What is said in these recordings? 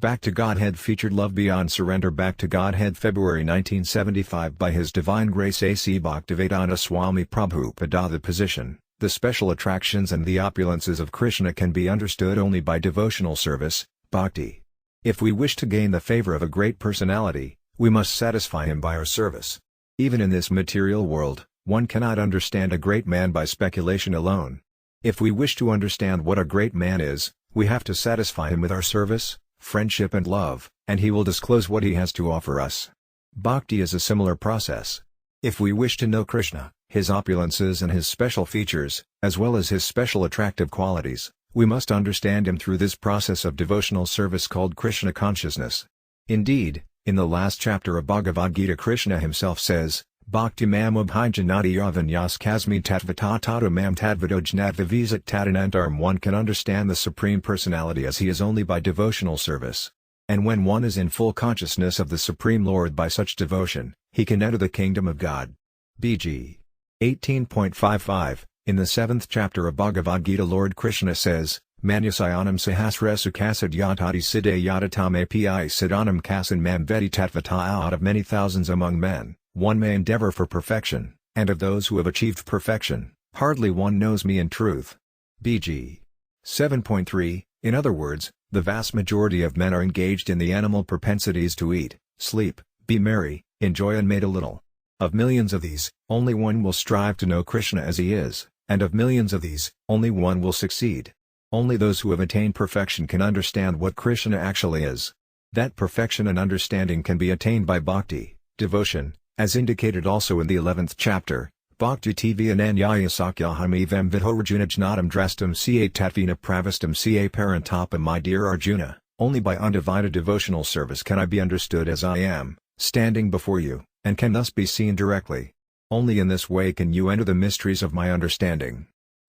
Back to Godhead featured Love Beyond Surrender. Back to Godhead, February 1975. By His Divine Grace A.C. Bhaktivedanta Swami Prabhupada. The position, the special attractions and the opulences of Krishna can be understood only by devotional service, bhakti. If we wish to gain the favor of a great personality, we must satisfy him by our service. Even in this material world, one cannot understand a great man by speculation alone. If we wish to understand what a great man is, we have to satisfy him with our service, friendship and love, and he will disclose what he has to offer us. Bhakti is a similar process. If we wish to know Krishna, his opulences and his special features, as well as his special attractive qualities, we must understand him through this process of devotional service called Krishna consciousness. Indeed, in the last chapter of Bhagavad Gita, Krishna himself says, Bhakti mam abhijanati yavanyas kasmi tatvata tata mam tadvidojnadvivizat tadanantaram. One can understand the Supreme Personality as he is only by devotional service. And when one is in full consciousness of the Supreme Lord by such devotion, he can enter the kingdom of God. BG 18.55. In the 7th chapter of Bhagavad Gita, Lord Krishna says, Manyasayanam sahasresu kasad yatati siddhe yadatam api siddhanam kasan mam vedi tatvata. Out of many thousands among men, one may endeavor for perfection, and of those who have achieved perfection, hardly one knows me in truth. BG 7.3. In other words, the vast majority of men are engaged in the animal propensities to eat, sleep, be merry, enjoy and mate a little. Of millions of these, only one will strive to know Krishna as he is, and of millions of these, only one will succeed. Only those who have attained perfection can understand what Krishna actually is. That perfection and understanding can be attained by bhakti, devotion, as indicated also in the 11th chapter, Bhakti TV ananyaya sakyaham evam vidhorajuna jnatam drastam ca tatvina pravastam ca parantapa. My dear Arjuna, only by undivided devotional service can I be understood as I am, standing before you, and can thus be seen directly. Only in this way can you enter the mysteries of my understanding.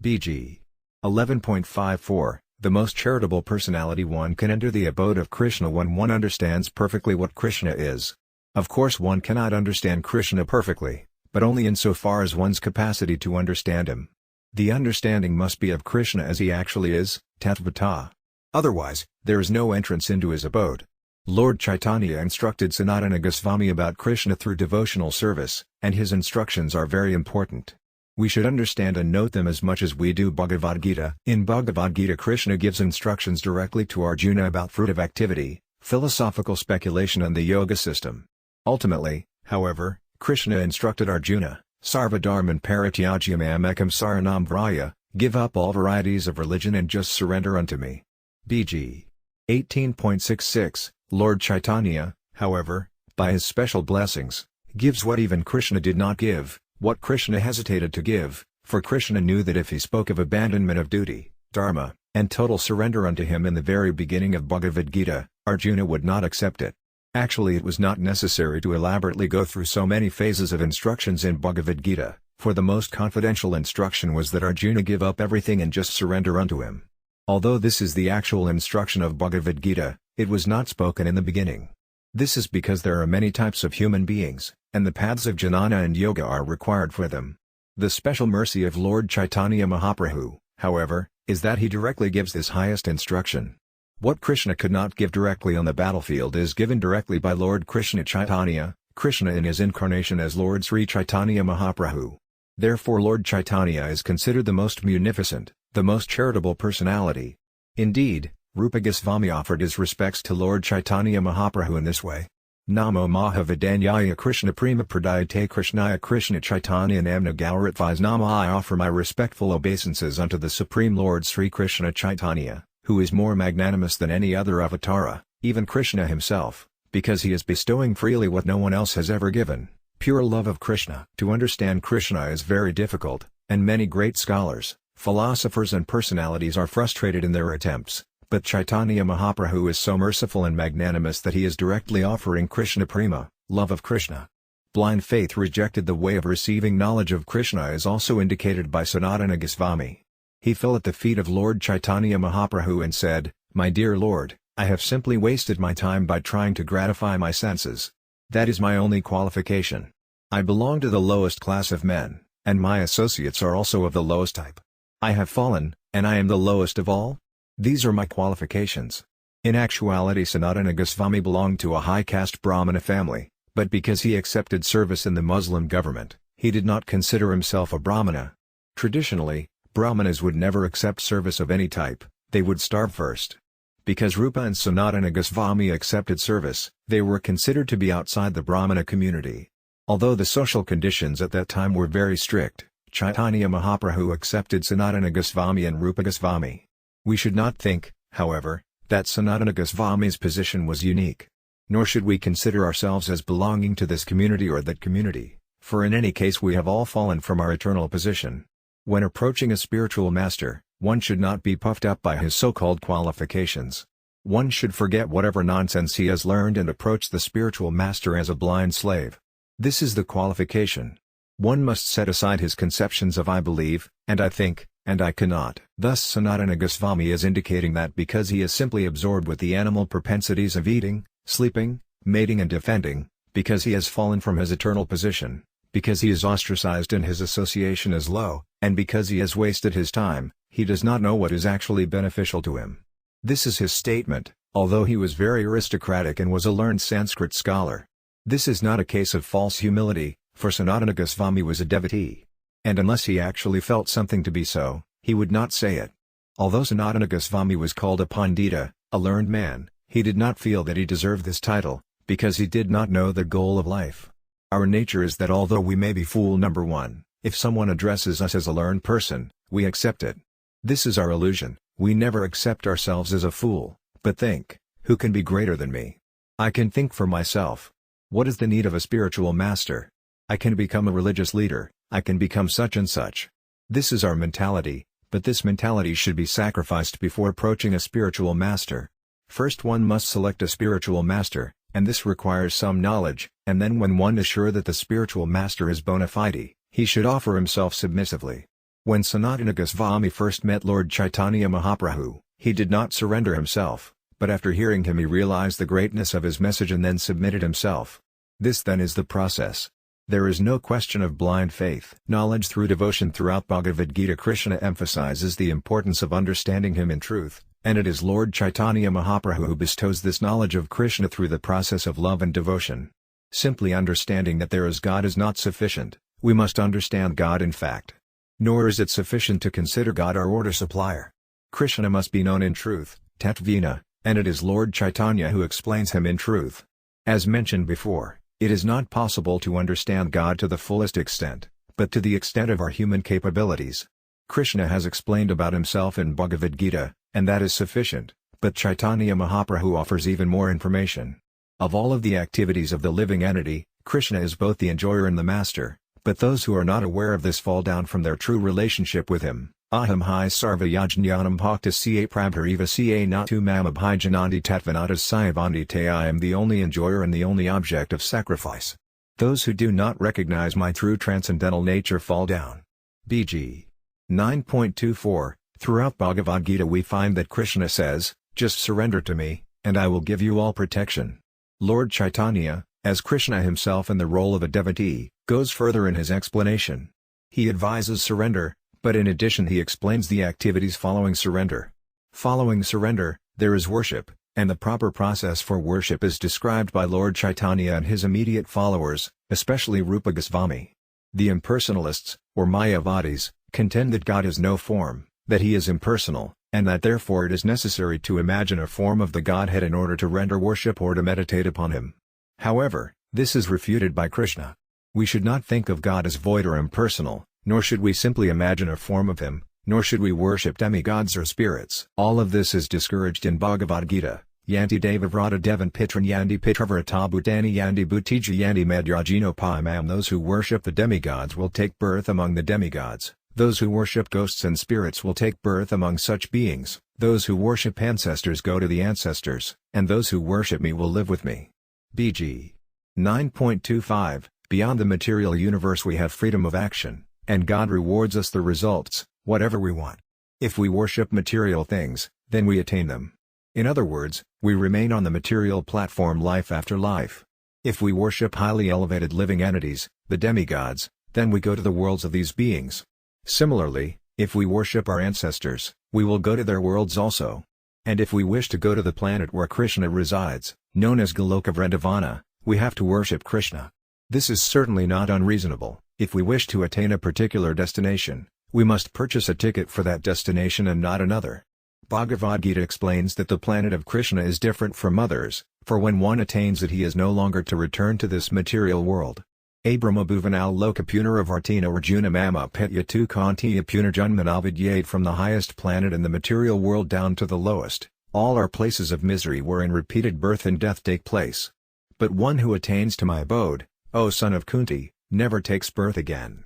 BG 11.54. The most charitable personality. One can enter the abode of Krishna when one understands perfectly what Krishna is. Of course one cannot understand Krishna perfectly, but only insofar as one's capacity to understand him. The understanding must be of Krishna as he actually is, tatvata. Otherwise, there is no entrance into his abode. Lord Chaitanya instructed Sanatana Goswami about Krishna through devotional service, and his instructions are very important. We should understand and note them as much as we do Bhagavad Gita. In Bhagavad Gita, Krishna gives instructions directly to Arjuna about fruitive activity, philosophical speculation and the yoga system. Ultimately, however, Krishna instructed Arjuna, Sarvadharman parityajyam ekam saranam vraya, give up all varieties of religion and just surrender unto me. BG 18.66. Lord Chaitanya, however, by his special blessings, gives what even Krishna did not give, what Krishna hesitated to give, for Krishna knew that if he spoke of abandonment of duty, dharma, and total surrender unto him in the very beginning of Bhagavad Gita, Arjuna would not accept it. Actually, it was not necessary to elaborately go through so many phases of instructions in Bhagavad Gita, for the most confidential instruction was that Arjuna give up everything and just surrender unto him. Although this is the actual instruction of Bhagavad Gita, it was not spoken in the beginning. This is because there are many types of human beings, and the paths of jnana and yoga are required for them. The special mercy of Lord Chaitanya Mahaprabhu, however, is that he directly gives this highest instruction. What Krishna could not give directly on the battlefield is given directly by Lord Krishna Chaitanya, Krishna in his incarnation as Lord Sri Chaitanya Mahaprabhu. Therefore Lord Chaitanya is considered the most munificent, the most charitable personality. Indeed, Rupa Goswami offered his respects to Lord Chaitanya Mahaprabhu in this way. Namo Mahavidanyaya Krishna Prema Pradayate Krishnaya Krishna Chaitanya Namna Gauratvise Nama. I offer my respectful obeisances unto the Supreme Lord Sri Krishna Chaitanya, who is more magnanimous than any other avatara, even Krishna himself, because he is bestowing freely what no one else has ever given, pure love of Krishna. To understand Krishna is very difficult, and many great scholars, philosophers and personalities are frustrated in their attempts, but Chaitanya Mahaprabhu is so merciful and magnanimous that he is directly offering Krishna Prema, love of Krishna. Blind faith rejected the way of receiving knowledge of Krishna is also indicated by Sanatana Goswami. He fell at the feet of Lord Chaitanya Mahaprabhu and said, My dear Lord, I have simply wasted my time by trying to gratify my senses. That is my only qualification. I belong to the lowest class of men, and my associates are also of the lowest type. I have fallen, and I am the lowest of all? These are my qualifications. In actuality, Sanatana Goswami belonged to a high caste Brahmana family, but because he accepted service in the Muslim government, he did not consider himself a Brahmana. Traditionally, Brahmanas would never accept service of any type, they would starve first. Because Rupa and Sanatana Goswami accepted service, they were considered to be outside the Brahmana community. Although the social conditions at that time were very strict, Chaitanya Mahaprabhu accepted Sanatana Goswami and Rupa Goswami. We should not think, however, that Sanatana Goswami's position was unique. Nor should we consider ourselves as belonging to this community or that community, for in any case we have all fallen from our eternal position. When approaching a spiritual master, one should not be puffed up by his so-called qualifications. One should forget whatever nonsense he has learned and approach the spiritual master as a blind slave. This is the qualification. One must set aside his conceptions of I believe, and I think, and I cannot. Thus Sanatana Goswami is indicating that because he is simply absorbed with the animal propensities of eating, sleeping, mating and defending, because he has fallen from his eternal position, because he is ostracized and his association is low, and because he has wasted his time, he does not know what is actually beneficial to him. This is his statement, although he was very aristocratic and was a learned Sanskrit scholar. This is not a case of false humility, for Sanatana Goswami was a devotee. And unless he actually felt something to be so, he would not say it. Although Sanatana Goswami was called a Pandita, a learned man, he did not feel that he deserved this title, because he did not know the goal of life. Our nature is that although we may be fool number one, if someone addresses us as a learned person, we accept it. This is our illusion. We never accept ourselves as a fool, but think, who can be greater than me? I can think for myself. What is the need of a spiritual master? I can become a religious leader, I can become such and such. This is our mentality, but this mentality should be sacrificed before approaching a spiritual master. First one must select a spiritual master, and this requires some knowledge, and then when one is sure that the spiritual master is bona fide, he should offer himself submissively. When Sanatana Goswami first met Lord Chaitanya Mahaprabhu, he did not surrender himself, but after hearing him he realized the greatness of his message and then submitted himself. This then is the process. There is no question of blind faith. Knowledge through devotion. Throughout Bhagavad Gita, Krishna emphasizes the importance of understanding him in truth, and it is Lord Chaitanya Mahaprabhu who bestows this knowledge of Krishna through the process of love and devotion. Simply understanding that there is God is not sufficient, we must understand God in fact. Nor is it sufficient to consider God our order supplier. Krishna must be known in truth, Tatvina, and it is Lord Chaitanya who explains him in truth. As mentioned before, it is not possible to understand God to the fullest extent, but to the extent of our human capabilities. Krishna has explained about himself in Bhagavad Gita, and that is sufficient, but Chaitanya Mahaprabhu offers even more information. Of all of the activities of the living entity, Krishna is both the enjoyer and the master, but those who are not aware of this fall down from their true relationship with him. Aham hi sarva yajñanam bhakta ca prabhariva ca natu mam abhijanandi tatvanatas sayavandi te. I am the only enjoyer and the only object of sacrifice. Those who do not recognize my true transcendental nature fall down. BG 9.24. Throughout Bhagavad Gita we find that Krishna says, just surrender to me, and I will give you all protection. Lord Chaitanya, as Krishna himself in the role of a devotee, goes further in his explanation. He advises surrender, but in addition he explains the activities following surrender. Following surrender, there is worship, and the proper process for worship is described by Lord Chaitanya and his immediate followers, especially Rupa Goswami. The impersonalists, or Mayavadis, contend that God has no form, that he is impersonal, and that therefore it is necessary to imagine a form of the Godhead in order to render worship or to meditate upon him. However, this is refuted by Krishna. We should not think of God as void or impersonal, nor should we simply imagine a form of him, nor should we worship demigods or spirits. All of this is discouraged in Bhagavad Gita. Yanti deva vrata devan pitran yandi pitravrata bhutani yandi bhutija yandi madrajino paimam. Those who worship the demigods will take birth among the demigods, those who worship ghosts and spirits will take birth among such beings, those who worship ancestors go to the ancestors, and those who worship me will live with me. BG 9.25. Beyond the material universe we have freedom of action, and God rewards us the results, whatever we want. If we worship material things, then we attain them. In other words, we remain on the material platform life after life. If we worship highly elevated living entities, the demigods, then we go to the worlds of these beings. Similarly, if we worship our ancestors, we will go to their worlds also. And if we wish to go to the planet where Krishna resides, known as Goloka Vrindavana, we have to worship Krishna. This is certainly not unreasonable. If we wish to attain a particular destination, we must purchase a ticket for that destination and not another. Bhagavad Gita explains that the planet of Krishna is different from others, for when one attains it he is no longer to return to this material world. Abrahma bhuvanal loka punaravartina arjuna mama petya tu kantiya punarjanmanavidyate. From the highest planet in the material world down to the lowest, all are places of misery wherein repeated birth and death take place. But one who attains to my abode, O son of Kunti, never takes birth again.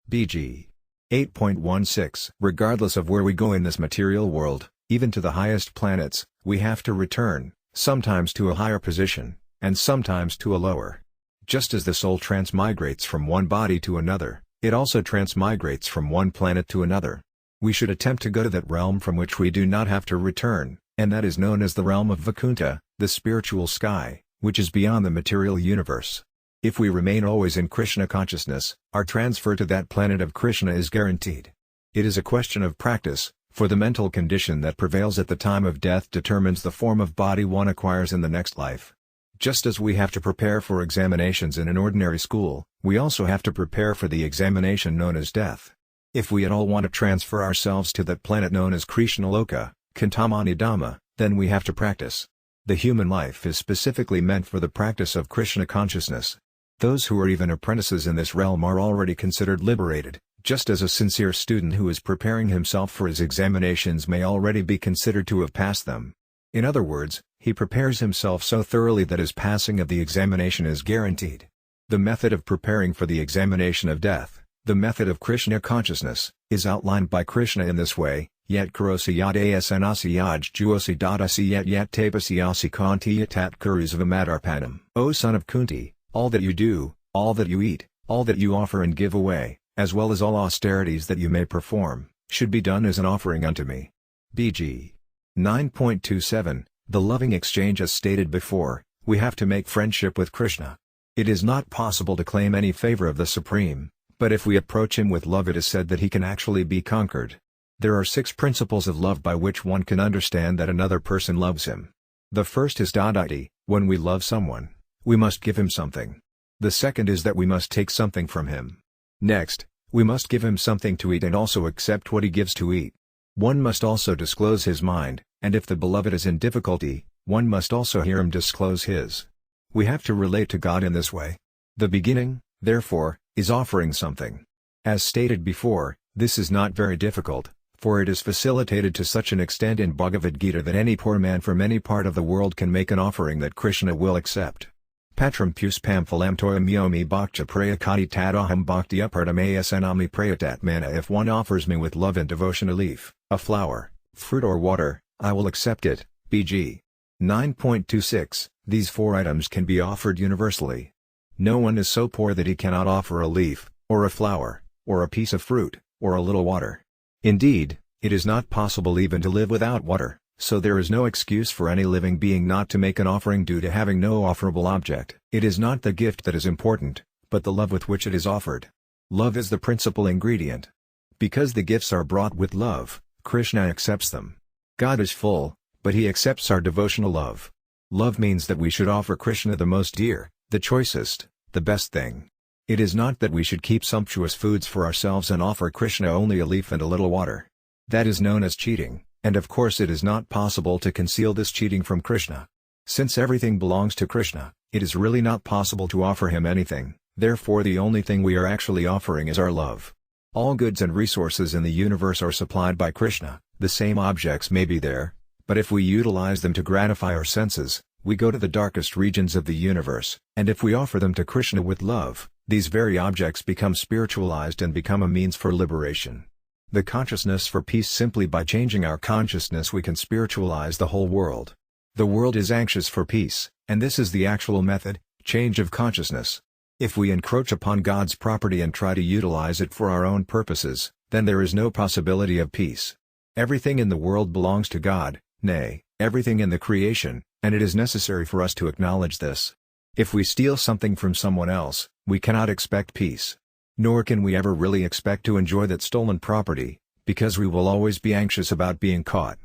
BG 8.16. Regardless of where we go in this material world, even to the highest planets, we have to return, sometimes to a higher position, and sometimes to a lower. Just as the soul transmigrates from one body to another, it also transmigrates from one planet to another. We should attempt to go to that realm from which we do not have to return, and that is known as the realm of Vaikuntha, the spiritual sky, which is beyond the material universe. If we remain always in Krishna consciousness, our transfer to that planet of Krishna is guaranteed. It is a question of practice, for the mental condition that prevails at the time of death determines the form of body one acquires in the next life. Just as we have to prepare for examinations in an ordinary school, we also have to prepare for the examination known as death. If we at all want to transfer ourselves to that planet known as Krishna Loka, Kantamani Dhamma, then we have to practice. The human life is specifically meant for the practice of Krishna consciousness. Those who are even apprentices in this realm are already considered liberated, just as a sincere student who is preparing himself for his examinations may already be considered to have passed them. In other words, he prepares himself so thoroughly that his passing of the examination is guaranteed. The method of preparing for the examination of death, the method of Krishna consciousness, is outlined by Krishna in this way: Yet karosi yad asanasi yaj juosi dadasi yet tapasiyasi kanti yatat kurusavamadarpanam. O son of Kunti, all that you do, all that you eat, all that you offer and give away, as well as all austerities that you may perform, should be done as an offering unto me. BG 9.27. The loving exchange. As stated before, we have to make friendship with Krishna. It is not possible to claim any favor of the Supreme, but if we approach him with love, it is said that he can actually be conquered. There are 6 principles of love by which one can understand that another person loves him. The first is dadati. When we love someone, we must give him something. The second is that we must take something from him. Next, we must give him something to eat and also accept what he gives to eat. One must also disclose his mind, and if the beloved is in difficulty, one must also hear him disclose his. We have to relate to God in this way. The beginning, therefore, is offering something. As stated before, this is not very difficult, for it is facilitated to such an extent in Bhagavad Gita that any poor man from any part of the world can make an offering that Krishna will accept. Patram puspam phalam toyam yomi bhakcha prayakati tadaham bhakti upardamayasanami prayatatmana. If one offers me with love and devotion a leaf, a flower, fruit or water, I will accept it. BG 9.26. These 4 items can be offered universally. No one is so poor that he cannot offer a leaf, or a flower, or a piece of fruit, or a little water. Indeed, it is not possible even to live without water, so there is no excuse for any living being not to make an offering due to having no offerable object. It is not the gift that is important, but the love with which it is offered. Love is the principal ingredient. Because the gifts are brought with love, Krishna accepts them. God is full, but he accepts our devotional love. Love means that we should offer Krishna the most dear, the choicest, the best thing. It is not that we should keep sumptuous foods for ourselves and offer Krishna only a leaf and a little water. That is known as cheating, and of course it is not possible to conceal this cheating from Krishna. Since everything belongs to Krishna, it is really not possible to offer him anything, therefore the only thing we are actually offering is our love. All goods and resources in the universe are supplied by Krishna. The same objects may be there, but if we utilize them to gratify our senses, we go to the darkest regions of the universe, and if we offer them to Krishna with love, these very objects become spiritualized and become a means for liberation. The consciousness for peace. Simply by changing our consciousness we can spiritualize the whole world. The world is anxious for peace, and this is the actual method, change of consciousness. If we encroach upon God's property and try to utilize it for our own purposes, then there is no possibility of peace. Everything in the world belongs to God, nay, everything in the creation, and it is necessary for us to acknowledge this. If we steal something from someone else, we cannot expect peace. Nor can we ever really expect to enjoy that stolen property, because we will always be anxious about being caught.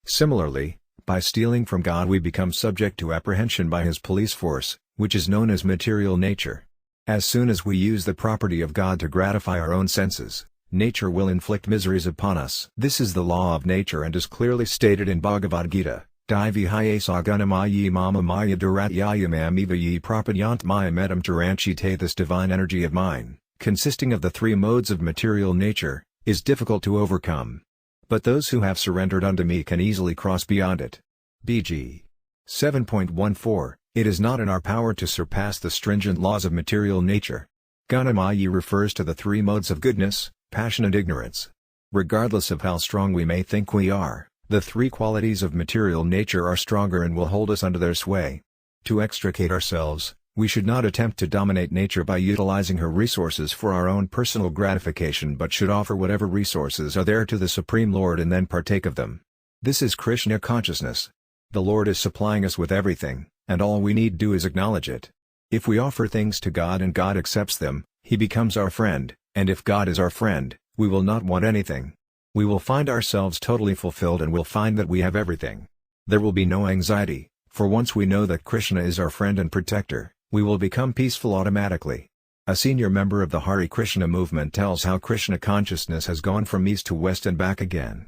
Similarly, By stealing from God we become subject to apprehension by His police force, which is known as material nature. As soon as we use the property of God to gratify our own senses, nature will inflict miseries upon us. This is the law of nature and is clearly stated in Bhagavad Gita. Divihaya sagunamayi mama maya duratyayamam eva ye prapadyant maya medam taranchite. This divine energy of mine, consisting of the three modes of material nature, is difficult to overcome. But those who have surrendered unto me can easily cross beyond it. BG 7.14 It is not in our power to surpass the stringent laws of material nature. Gunamayi refers to the three modes of goodness, passion and ignorance. Regardless of how strong we may think we are, the three qualities of material nature are stronger and will hold us under their sway. To extricate ourselves, we should not attempt to dominate nature by utilizing her resources for our own personal gratification but should offer whatever resources are there to the Supreme Lord and then partake of them. This is Krishna consciousness. The Lord is supplying us with everything, and all we need do is acknowledge it. If we offer things to God and God accepts them, He becomes our friend, and if God is our friend, we will not want anything. We will find ourselves totally fulfilled and will find that we have everything. There will be no anxiety, for once we know that Krishna is our friend and protector, we will become peaceful automatically. A senior member of the Hare Krishna movement tells how Krishna consciousness has gone from east to west and back again.